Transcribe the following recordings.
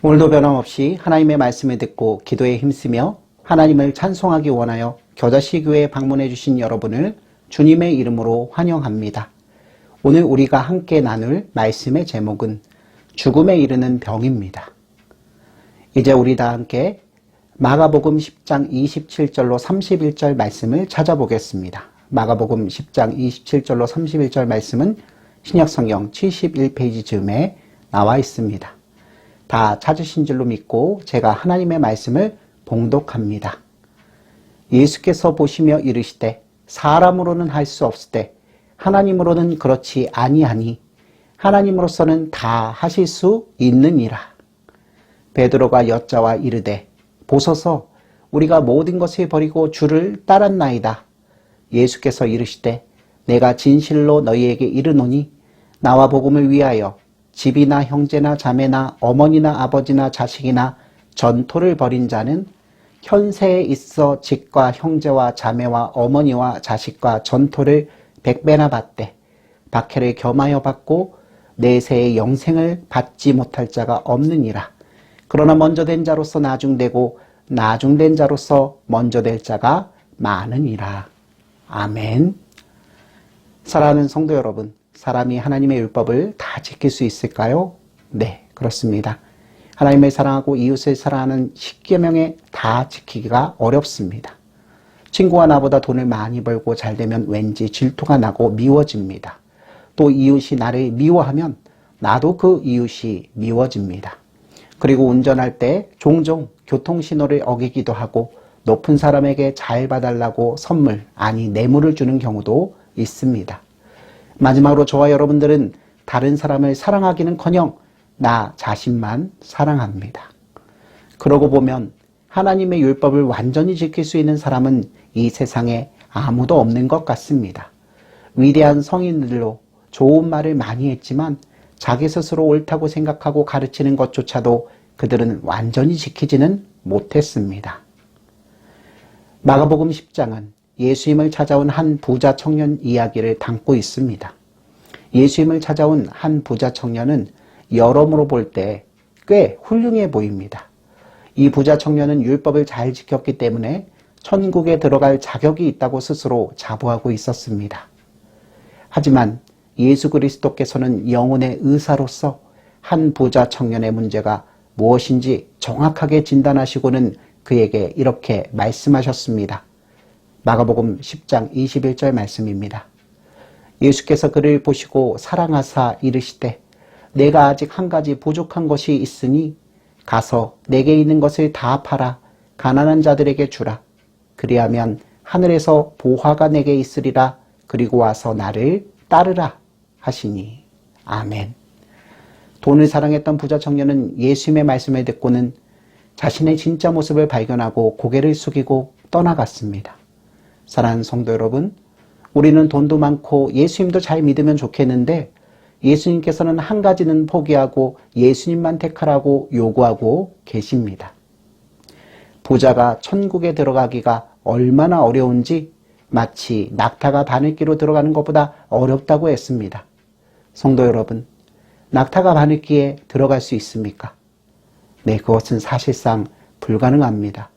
오늘도 변함없이 하나님의 말씀을 듣고 기도에 힘쓰며 하나님을 찬송하기 원하여 겨자씨 교회에 방문해 주신 여러분을 주님의 이름으로 환영합니다. 오늘 우리가 함께 나눌 말씀의 제목은 죽음에 이르는 병입니다. 이제 우리 다 함께 마가복음 10장 27절로 31절 말씀을 찾아보겠습니다. 마가복음 10장 27절로 31절 말씀은 신약성경 71페이지 즈음에 나와 있습니다. 다 찾으신 줄로 믿고 제가 하나님의 말씀을 봉독합니다. 예수께서 보시며 이르시되 사람으로는 할 수 없으되 하나님으로는 그렇지 아니하니 하나님으로서는 다 하실 수 있느니라. 베드로가 여짜와 이르되 보소서 우리가 모든 것을 버리고 주를 따랐나이다. 예수께서 이르시되 내가 진실로 너희에게 이르노니 나와 복음을 위하여 집이나 형제나 자매나 어머니나 아버지나 자식이나 전토를 벌인 자는 현세에 있어 집과 형제와 자매와 어머니와 자식과 전토를 100배나 받되 박해를 겸하여 받고 내세의 영생을 받지 못할 자가 없느니라. 그러나 먼저 된 자로서 나중되고 나중된 자로서 먼저 될 자가 많으니라. 아멘. 사랑하는 성도 여러분, 사람이 하나님의 율법을 다 지킬 수 있을까요? 네, 그렇습니다. 하나님을 사랑하고 이웃을 사랑하는 10계명에 다 지키기가 어렵습니다. 친구가 나보다 돈을 많이 벌고 잘 되면 왠지 질투가 나고 미워집니다. 또 이웃이 나를 미워하면 나도 그 이웃이 미워집니다. 그리고 운전할 때 종종 교통신호를 어기기도 하고 높은 사람에게 잘 봐달라고 선물, 아니 뇌물을 주는 경우도 있습니다. 마지막으로 저와 여러분들은 다른 사람을 사랑하기는커녕 나 자신만 사랑합니다. 그러고 보면 하나님의 율법을 완전히 지킬 수 있는 사람은 이 세상에 아무도 없는 것 같습니다. 위대한 성인들로 좋은 말을 많이 했지만 자기 스스로 옳다고 생각하고 가르치는 것조차도 그들은 완전히 지키지는 못했습니다. 마가복음 10장은 예수님을 찾아온 한 부자 청년 이야기를 담고 있습니다. 예수님을 찾아온 한 부자 청년은 여러모로 볼 때 꽤 훌륭해 보입니다. 이 부자 청년은 율법을 잘 지켰기 때문에 천국에 들어갈 자격이 있다고 스스로 자부하고 있었습니다. 하지만 예수 그리스도께서는 영혼의 의사로서 한 부자 청년의 문제가 무엇인지 정확하게 진단하시고는 그에게 이렇게 말씀하셨습니다. 마가복음 10장 21절 말씀입니다. 예수께서 그를 보시고 사랑하사 이르시되 내가 아직 한 가지 부족한 것이 있으니 가서 내게 있는 것을 다 팔아 가난한 자들에게 주라. 그리하면 하늘에서 보화가 내게 있으리라. 그리고 와서 나를 따르라 하시니. 아멘. 돈을 사랑했던 부자 청년은 예수님의 말씀을 듣고는 자신의 진짜 모습을 발견하고 고개를 숙이고 떠나갔습니다. 사랑하는 성도 여러분, 우리는 돈도 많고 예수님도 잘 믿으면 좋겠는데 예수님께서는 한 가지는 포기하고 예수님만 택하라고 요구하고 계십니다. 부자가 천국에 들어가기가 얼마나 어려운지 마치 낙타가 바늘기로 들어가는 것보다 어렵다고 했습니다. 성도 여러분, 낙타가 바늘기에 들어갈 수 있습니까? 네, 그것은 사실상 불가능합니다.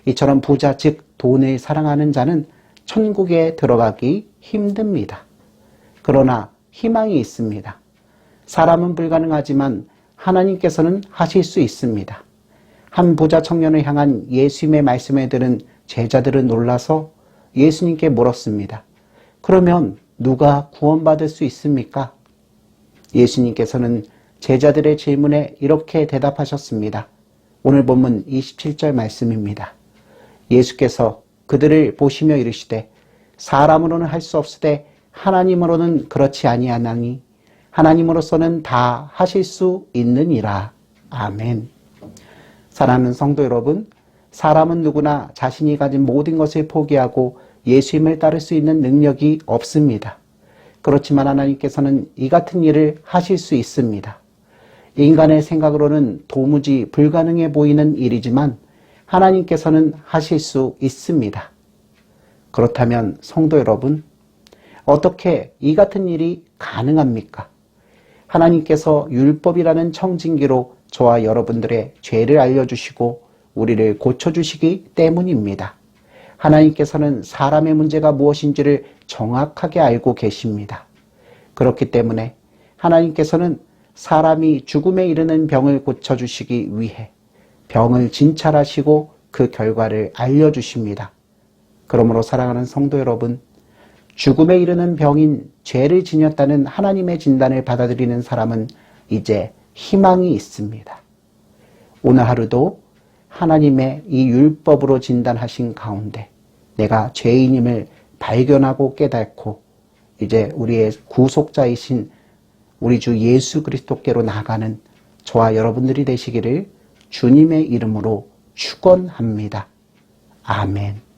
이처럼 부자, 즉 돈을 사랑하는 자는 천국에 들어가기 힘듭니다. 그러나 희망이 있습니다. 사람은 불가능하지만 하나님께서는 하실 수 있습니다. 한 부자 청년을 향한 예수님의 말씀을 들은 제자들은 놀라서 예수님께 물었습니다. 그러면 누가 구원받을 수 있습니까? 예수님께서는 제자들의 질문에 이렇게 대답하셨습니다. 오늘 본문 27절 말씀입니다. 예수께서 그들을 보시며 이르시되 사람으로는 할 수 없으되 하나님으로는 그렇지 아니하나니 하나님으로서는 다 하실 수 있느니라. 아멘. 사랑하는 성도 여러분, 사람은 누구나 자신이 가진 모든 것을 포기하고 예수님을 따를 수 있는 능력이 없습니다. 그렇지만 하나님께서는 이 같은 일을 하실 수 있습니다. 인간의 생각으로는 도무지 불가능해 보이는 일이지만 하나님께서는 하실 수 있습니다. 그렇다면 성도 여러분, 어떻게 이 같은 일이 가능합니까? 하나님께서 율법이라는 청진기로 저와 여러분들의 죄를 알려주시고 우리를 고쳐주시기 때문입니다. 하나님께서는 사람의 문제가 무엇인지를 정확하게 알고 계십니다. 그렇기 때문에 하나님께서는 사람이 죽음에 이르는 병을 고쳐주시기 위해 병을 진찰하시고 그 결과를 알려주십니다. 그러므로 사랑하는 성도 여러분, 죽음에 이르는 병인 죄를 지녔다는 하나님의 진단을 받아들이는 사람은 이제 희망이 있습니다. 오늘 하루도 하나님의 이 율법으로 진단하신 가운데 내가 죄인임을 발견하고 깨닫고 이제 우리의 구속자이신 우리 주 예수 그리스도께로 나가는 저와 여러분들이 되시기를 주님의 이름으로 축원합니다. 아멘.